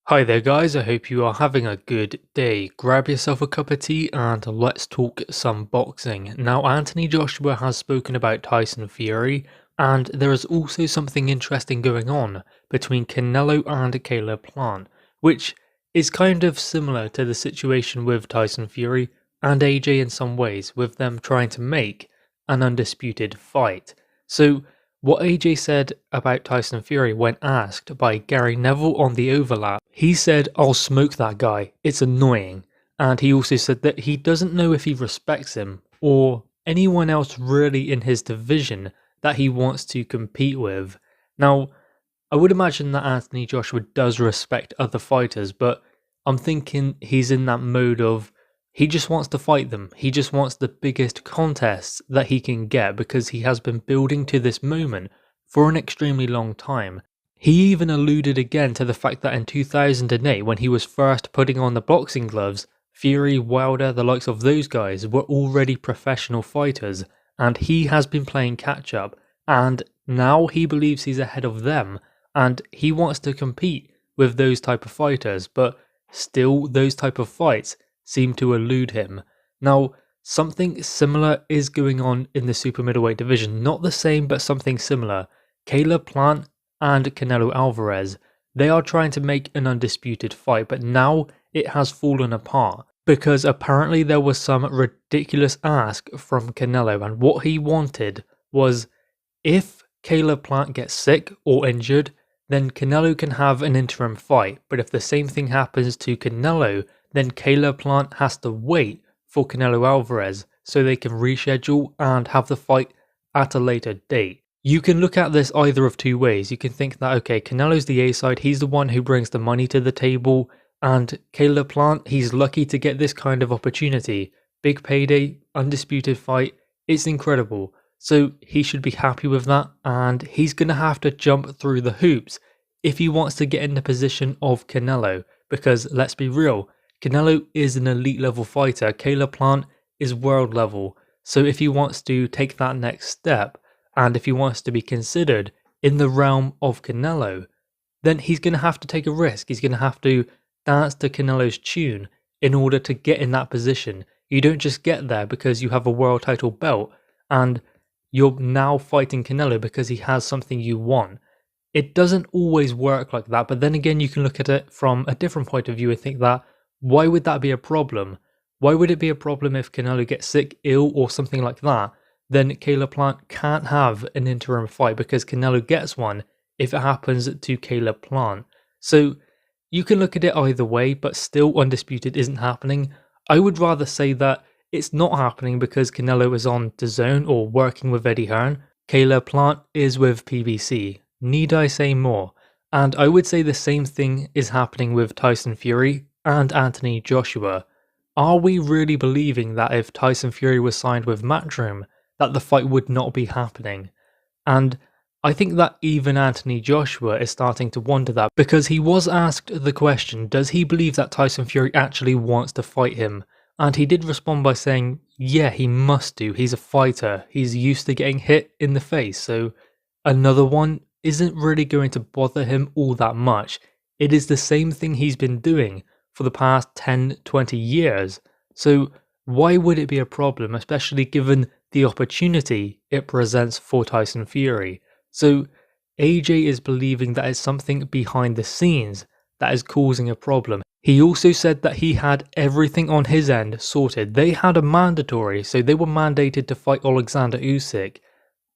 Hi there guys, I hope you are having a good day. Grab yourself a cup of tea and let's talk some boxing. Now Anthony Joshua has spoken about Tyson Fury, and there is also something interesting going on between Canelo and Caleb Plant, which is kind of similar to the situation with Tyson Fury and AJ in some ways, with them trying to make an undisputed fight. So what AJ said about Tyson Fury when asked by Gary Neville on the overlap, he said, "I'll smoke that guy, it's annoying." And he also said that he doesn't know if he respects him or anyone else really in his division that he wants to compete with. Now, I would imagine that Anthony Joshua does respect other fighters, but I'm thinking he's in that mode of he just wants to fight them. He just wants the biggest contests that he can get because he has been building to this moment for an extremely long time. He even alluded again to the fact that in 2008, when he was first putting on the boxing gloves, Fury, Wilder, the likes of those guys were already professional fighters, and he has been playing catch up, and now he believes he's ahead of them, and he wants to compete with those type of fighters, but still those type of fights seem to elude him. Now, something similar is going on in the super middleweight division. Not the same, but something similar. Caleb Plant and Canelo Alvarez, they are trying to make an undisputed fight, but now it has fallen apart because apparently there was some ridiculous ask from Canelo, and what he wanted was if Caleb Plant gets sick or injured, then Canelo can have an interim fight, but if the same thing happens to Canelo, then Caleb Plant has to wait for Canelo Alvarez so they can reschedule and have the fight at a later date. You can look at this either of two ways. You can think that, okay, Canelo's the A side, he's the one who brings the money to the table, and Caleb Plant, he's lucky to get this kind of opportunity. Big payday, undisputed fight, it's incredible. So he should be happy with that, and he's going to have to jump through the hoops if he wants to get in the position of Canelo, because let's be real, Canelo is an elite level fighter, Caleb Plant is world level, so if he wants to take that next step, and if he wants to be considered in the realm of Canelo, then he's going to have to take a risk, he's going to have to dance to Canelo's tune in order to get in that position. You don't just get there because you have a world title belt, and you're now fighting Canelo because he has something you want. It doesn't always work like that, but then again you can look at it from a different point of view and think that, why would that be a problem? Why would it be a problem if Canelo gets sick, ill, or something like that? Then Caleb Plant can't have an interim fight because Canelo gets one if it happens to Caleb Plant. So you can look at it either way, but still undisputed isn't happening. I would rather say that it's not happening because Canelo is on DAZN or working with Eddie Hearn. Caleb Plant is with PBC. Need I say more? And I would say the same thing is happening with Tyson Fury and Anthony Joshua. Are we really believing that if Tyson Fury was signed with Matchroom, that the fight would not be happening? And I think that even Anthony Joshua is starting to wonder that, because he was asked the question, does he believe that Tyson Fury actually wants to fight him? And he did respond by saying, yeah, he must do, he's a fighter, he's used to getting hit in the face, so another one isn't really going to bother him all that much. It is the same thing he's been doing for the past 10-20 years, so why would it be a problem, especially given the opportunity it presents for Tyson Fury? So AJ is believing that it's something behind the scenes that is causing a problem. He also said that he had everything on his end sorted. They had a mandatory, so they were mandated to fight Alexander Usyk,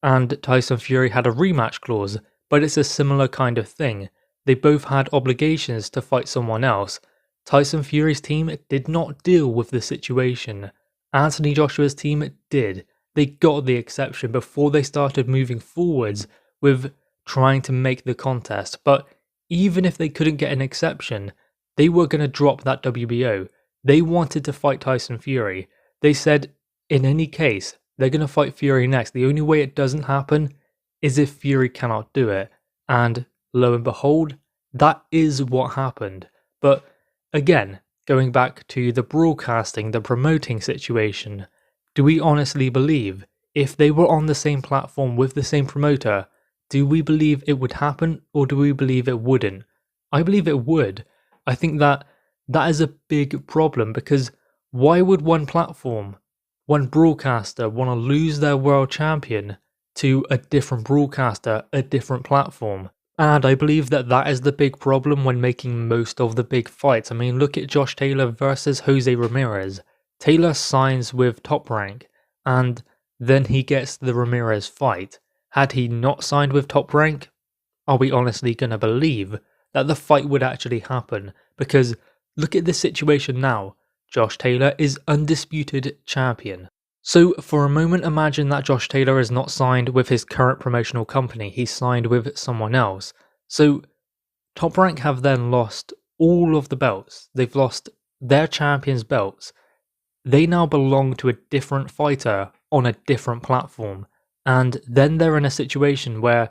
and Tyson Fury had a rematch clause, but it's a similar kind of thing. They both had obligations to fight someone else. Tyson Fury's team did not deal with the situation. Anthony Joshua's team did. They got the exception before they started moving forwards with trying to make the contest. But even if they couldn't get an exception, they were going to drop that WBO. They wanted to fight Tyson Fury. They said, in any case, they're going to fight Fury next. The only way it doesn't happen is if Fury cannot do it. And lo and behold, that is what happened. But again, going back to the broadcasting, the promoting situation, do we honestly believe if they were on the same platform with the same promoter, do we believe it would happen or do we believe it wouldn't? I believe it would, I think that that is a big problem because why would one platform, one broadcaster want to lose their world champion to a different broadcaster, a different platform? And I believe that that is the big problem when making most of the big fights. I mean, look at Josh Taylor versus Jose Ramirez. Taylor signs with Top Rank, and then he gets the Ramirez fight. Had he not signed with Top Rank, are we honestly going to believe that the fight would actually happen? Because look at this situation now. Josh Taylor is undisputed champion. So for a moment, imagine that Josh Taylor is not signed with his current promotional company. He's signed with someone else. So Top Rank have then lost all of the belts. They've lost their champions' belts. They now belong to a different fighter on a different platform. And then they're in a situation where,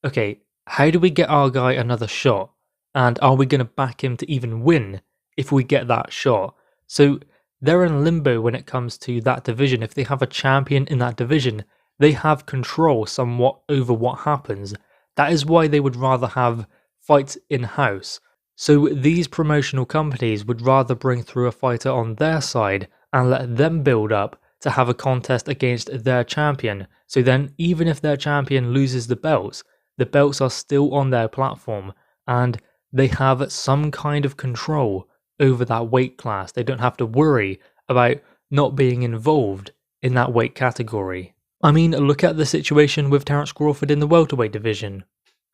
okay, how do we get our guy another shot? And are we going to back him to even win if we get that shot? So they're in limbo when it comes to that division. If they have a champion in that division, they have control somewhat over what happens. That is why they would rather have fights in-house. So these promotional companies would rather bring through a fighter on their side and let them build up to have a contest against their champion. So then even if their champion loses the belts are still on their platform and they have some kind of control over that weight class. They don't have to worry about not being involved in that weight category. I mean, look at the situation with Terence Crawford in the welterweight division.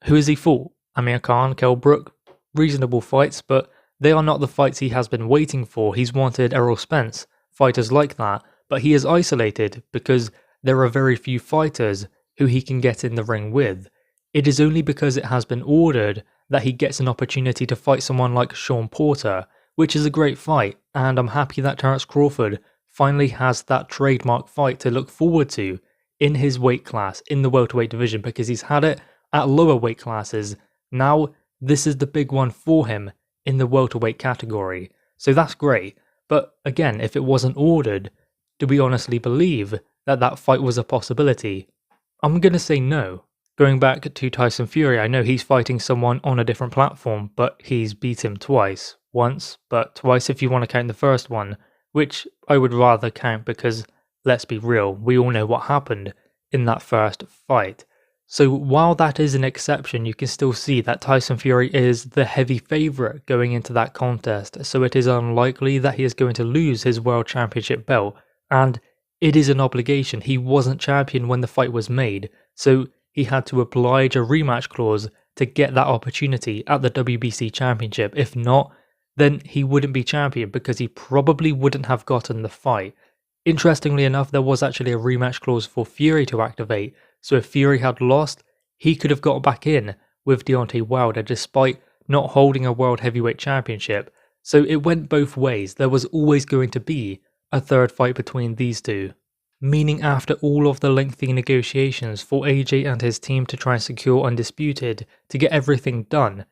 Who has he fought? Amir Khan, Kell Brook, reasonable fights, but they are not the fights he has been waiting for. He's wanted Errol Spence, fighters like that, but he is isolated because there are very few fighters who he can get in the ring with. It is only because it has been ordered that he gets an opportunity to fight someone like Sean Porter, which is a great fight, and I'm happy that Terence Crawford finally has that trademark fight to look forward to in his weight class in the welterweight division, because he's had it at lower weight classes. Now this is the big one for him in the welterweight category, so that's great. But again, if it wasn't ordered, do we honestly believe that that fight was a possibility? I'm gonna say no. Going back to Tyson Fury, I know he's fighting someone on a different platform, but he's beat him twice. Once, but twice if you want to count the first one, which I would rather count because, let's be real, we all know what happened in that first fight. So while that is an exception, you can still see that Tyson Fury is the heavy favourite going into that contest, so it is unlikely that he is going to lose his World Championship belt, and it is an obligation. He wasn't champion when the fight was made, so he had to oblige a rematch clause to get that opportunity at the WBC Championship. If not, then he wouldn't be champion because he probably wouldn't have gotten the fight. Interestingly enough, there was actually a rematch clause for Fury to activate, so if Fury had lost, he could have got back in with Deontay Wilder despite not holding a World Heavyweight Championship. So it went both ways. There was always going to be a third fight between these two. Meaning after all of the lengthy negotiations for AJ and his team to try and secure Undisputed, to get everything done,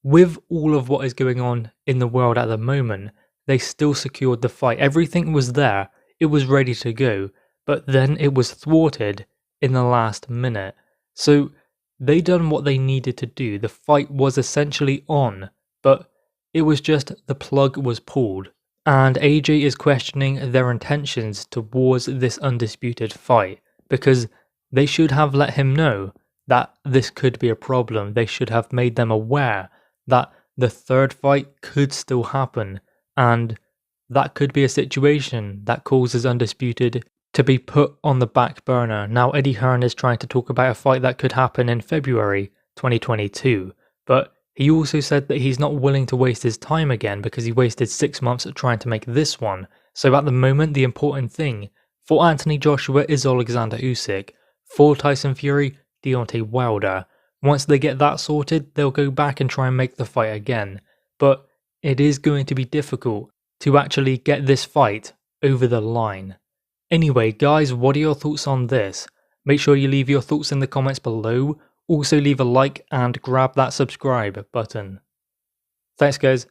with all of what is going on in the world at the moment, they still secured the fight. Everything was there, it was ready to go, but then it was thwarted in the last minute. So they done what they needed to do. The fight was essentially on, but it was just the plug was pulled. And AJ is questioning their intentions towards this Undisputed fight, because they should have let him know that this could be a problem. They should have made them aware that the third fight could still happen, and that could be a situation that causes Undisputed to be put on the back burner. Now Eddie Hearn is trying to talk about a fight that could happen in February 2022, but he also said that he's not willing to waste his time again because he wasted 6 months trying to make this one. So at the moment, the important thing for Anthony Joshua is Alexander Usyk. For Tyson Fury, Deontay Wilder. Once they get that sorted, they'll go back and try and make the fight again. But it is going to be difficult to actually get this fight over the line. Anyway, guys, what are your thoughts on this? Make sure you leave your thoughts in the comments below. Also leave a like and grab that subscribe button. Thanks, guys.